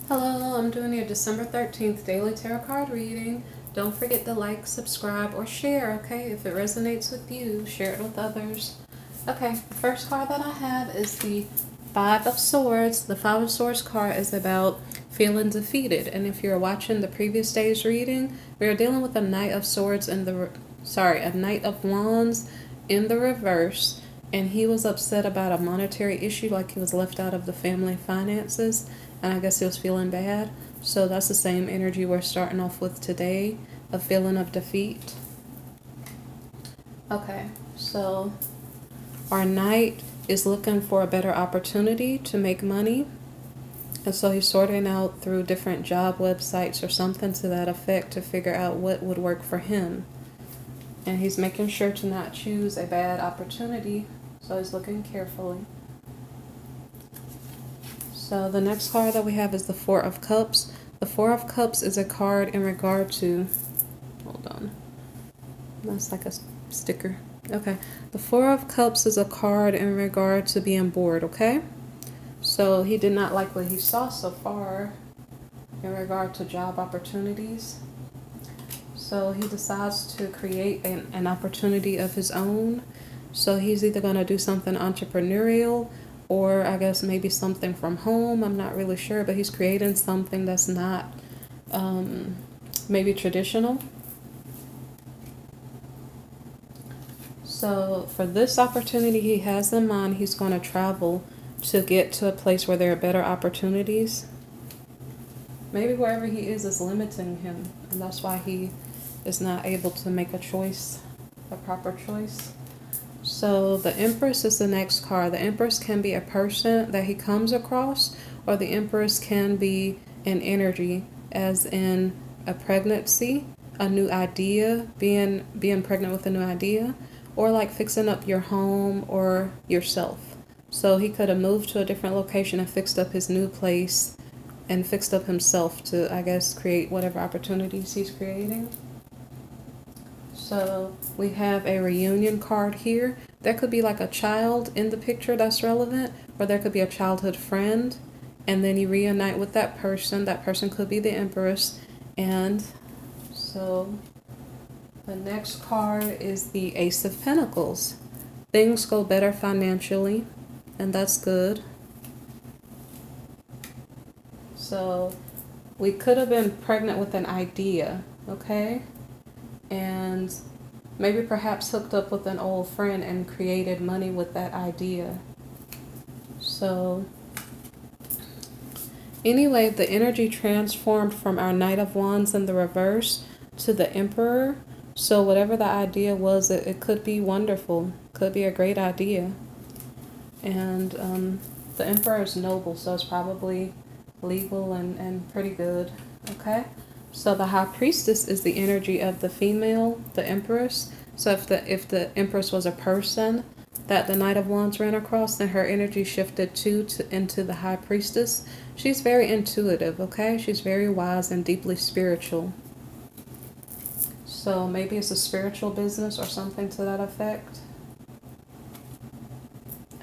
Hello, I'm doing your December 13th daily tarot card reading. Don't forget to like, subscribe, or share, okay? If it resonates with you, share it with others. Okay, the first card that I have is the Five of Swords. The Five of Swords card is about feeling defeated. And if you're watching the previous day's reading, we are dealing with a Knight of Swords in the, a Knight of Wands in the reverse. And he was upset about a monetary issue, like he was left out of the family finances. And I guess he was feeling bad. So that's the same energy we're starting off with today, a feeling of defeat. Okay, so our knight is looking for a better opportunity to make money. And so he's sorting out through different job websites or something to that effect to figure out what would work for him. And he's making sure to not choose a bad opportunity. So he's looking carefully. So the next card that we have is the Four of Cups. The Four of Cups is a card in regard to, hold on, that's like a sticker. Okay, the Four of Cups is a card in regard to being bored, okay? So he did not like what he saw so far in regard to job opportunities. So he decides to create an opportunity of his own. So he's either going to do something entrepreneurial, or I guess maybe something from home. I'm not really sure, but he's creating something that's not maybe traditional. So for this opportunity he has in mind, he's going to travel to get to a place where there are better opportunities. Maybe wherever he is limiting him, and that's why he is not able to make a choice, a proper choice. So the Empress is the next card. The Empress can be a person that he comes across, or the Empress can be an energy, as in a pregnancy, a new idea, being pregnant with a new idea, or like fixing up your home or yourself. So he could have moved to a different location and fixed up his new place and fixed up himself to, I guess, create whatever opportunities he's creating. So we have a reunion card here. There could be like a child in the picture that's relevant, or there could be a childhood friend, and then you reunite with that person. That person could be the Empress. And so the next card is the Ace of Pentacles. Things go better financially, and that's good. So we could have been pregnant with an idea, okay? And maybe perhaps hooked up with an old friend and created money with that idea. So anyway, the energy transformed from our Knight of Wands in the reverse to the Emperor. So whatever the idea was, it could be wonderful, could be a great idea. And the Emperor is noble, so it's probably legal and pretty good, okay? So the High Priestess is the energy of the female, the Empress. So if the Empress was a person that the Knight of Wands ran across, then her energy shifted into the High Priestess. She's very intuitive, okay? She's very wise and deeply spiritual. So maybe it's a spiritual business or something to that effect.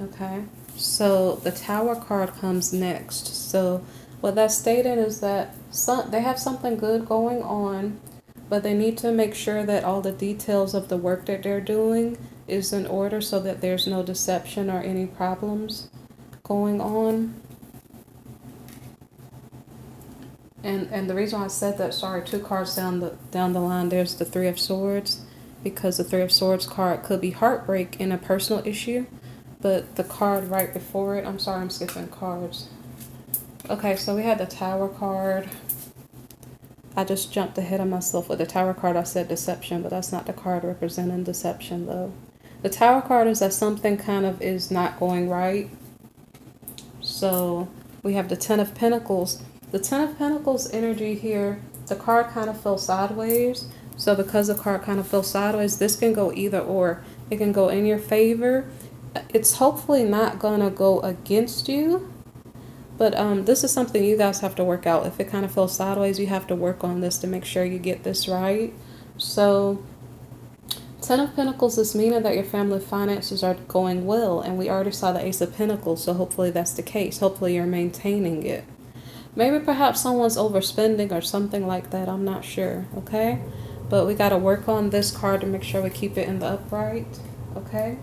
Okay, so the Tower card comes next. So what that's stated is that they have something good going on, but they need to make sure that all the details of the work that they're doing is in order so that there's no deception or any problems going on. And the reason why I said that, sorry, 2 cards down the line, there's the Three of Swords, because the Three of Swords card could be heartbreak in a personal issue, but the card right before it, I'm sorry, I'm skipping cards. Okay, so we had the Tower card. I just jumped ahead of myself with the Tower card. I said deception, but that's not the card representing deception, though. The Tower card is that something kind of is not going right. So we have the Ten of Pentacles. The Ten of Pentacles energy here, the card kind of fell sideways. So because the card kind of fell sideways, this can go either or. It can go in your favor. It's hopefully not going to go against you. But this is something you guys have to work out. If it kind of fell sideways, you have to work on this to make sure you get this right. So Ten of Pentacles is meaning that your family finances are going well. And we already saw the Ace of Pentacles, so hopefully that's the case. Hopefully you're maintaining it. Maybe perhaps someone's overspending or something like that. I'm not sure, okay? But we got to work on this card to make sure we keep it in the upright, okay?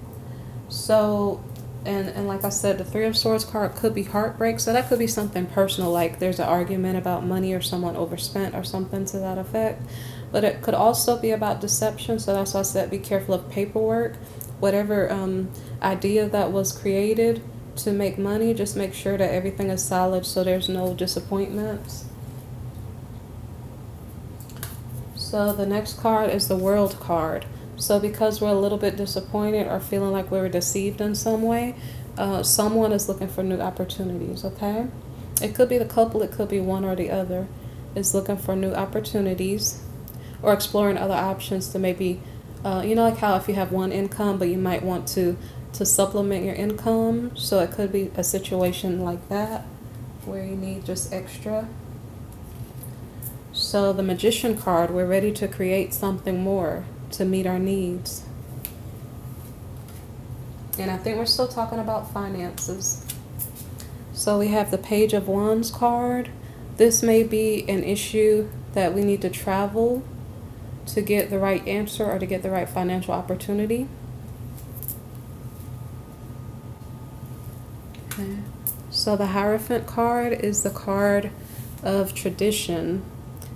So, and like I said, the Three of Swords card could be heartbreak. So that could be something personal, like there's an argument about money or someone overspent or something to that effect. But it could also be about deception. So that's why I said be careful of paperwork. Whatever idea that was created to make money, just make sure that everything is solid so there's no disappointments. So the next card is the World card. So because we're a little bit disappointed or feeling like we were deceived in some way, someone is looking for new opportunities, okay? It could be the couple, it could be one or the other is looking for new opportunities or exploring other options to maybe, you know, like how if you have one income, but you might want to supplement your income. So it could be a situation like that where you need just extra. So the Magician card, we're ready to create something more to meet our needs. And I think we're still talking about finances. So we have the Page of Wands card. This may be an issue that we need to travel to get the right answer or to get the right financial opportunity. Okay. So the Hierophant card is the card of tradition.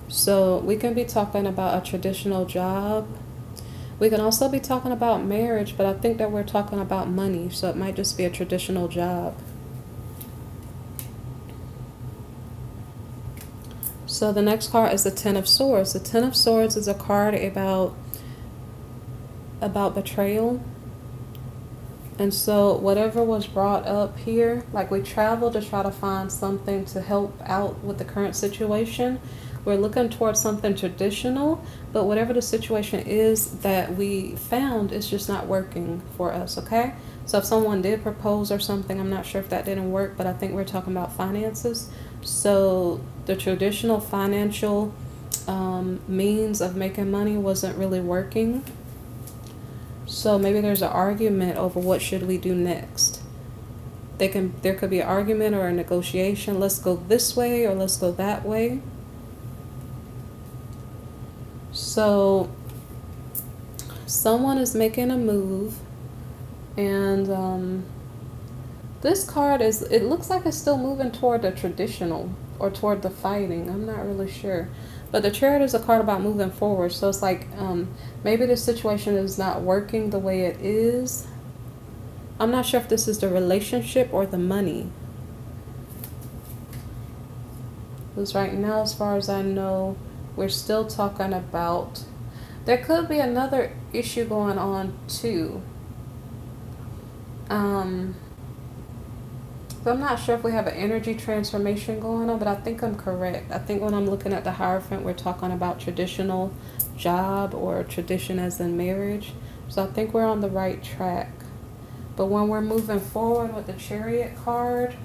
So we can be talking about a traditional job. We can also be talking about marriage, but I think that we're talking about money, so it might just be a traditional job. So the next card is the Ten of Swords. The Ten of Swords is a card about betrayal. And so whatever was brought up here, like we traveled to try to find something to help out with the current situation. We're looking towards something traditional, but whatever the situation is that we found is just not working for us, okay? So if someone did propose or something, I'm not sure if that didn't work, but I think we're talking about finances. So the traditional financial means of making money wasn't really working. So maybe there's an argument over what should we do next. There could be an argument or a negotiation. Let's go this way or let's go that way. So someone is making a move, and this card it looks like it's still moving toward the traditional or toward the fighting. I'm not really sure. But the Chariot is a card about moving forward. So it's like maybe the situation is not working the way it is. I'm not sure if this is the relationship or the money. Because right now, as far as I know, we're still talking about, there could be another issue going on too. So I'm not sure if we have an energy transformation going on, but I think I'm correct. I think when I'm looking at the Hierophant, we're talking about traditional job or tradition as in marriage. So I think we're on the right track. But when we're moving forward with the Chariot card,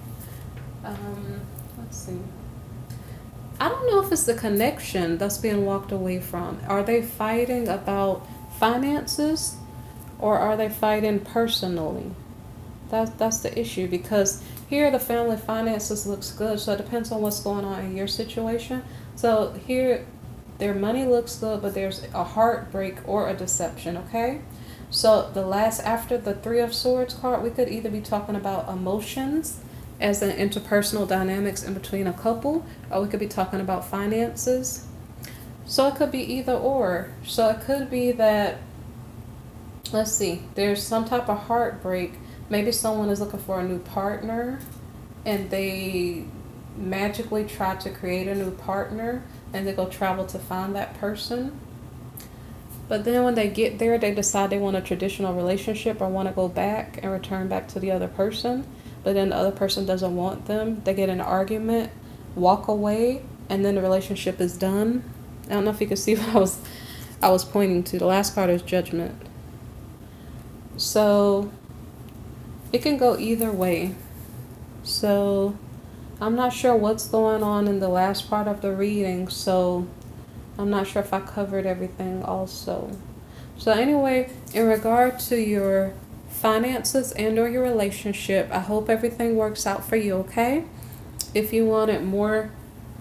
let's see. I don't know if it's the connection that's being walked away from. Are they fighting about finances or are they fighting personally? That's the issue, because here the family finances looks good, so it depends on what's going on in your situation. So here their money looks good, but there's a heartbreak or a deception, okay? So after the Three of Swords card, we could either be talking about emotions as in interpersonal dynamics in between a couple, or we could be talking about finances. So it could be either or. So it could be that, let's see, there's some type of heartbreak. Maybe someone is looking for a new partner and they magically try to create a new partner and they go travel to find that person. But then when they get there, they decide they want a traditional relationship or want to go back and return back to the other person. But then the other person doesn't want them. They get in an argument, walk away, and then the relationship is done. I don't know if you can see what I was pointing to. The last card is Judgment. So it can go either way. So I'm not sure what's going on in the last part of the reading, so I'm not sure if I covered everything also. So anyway, in regard to your finances and or your relationship, I hope everything works out for you, okay? If you wanted more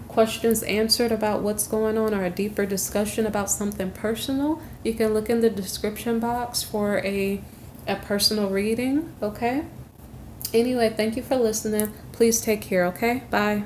questions answered about what's going on or a deeper discussion about something personal, you can look in the description box for a personal reading, okay? Anyway, thank you for listening. Please take care, okay? Bye.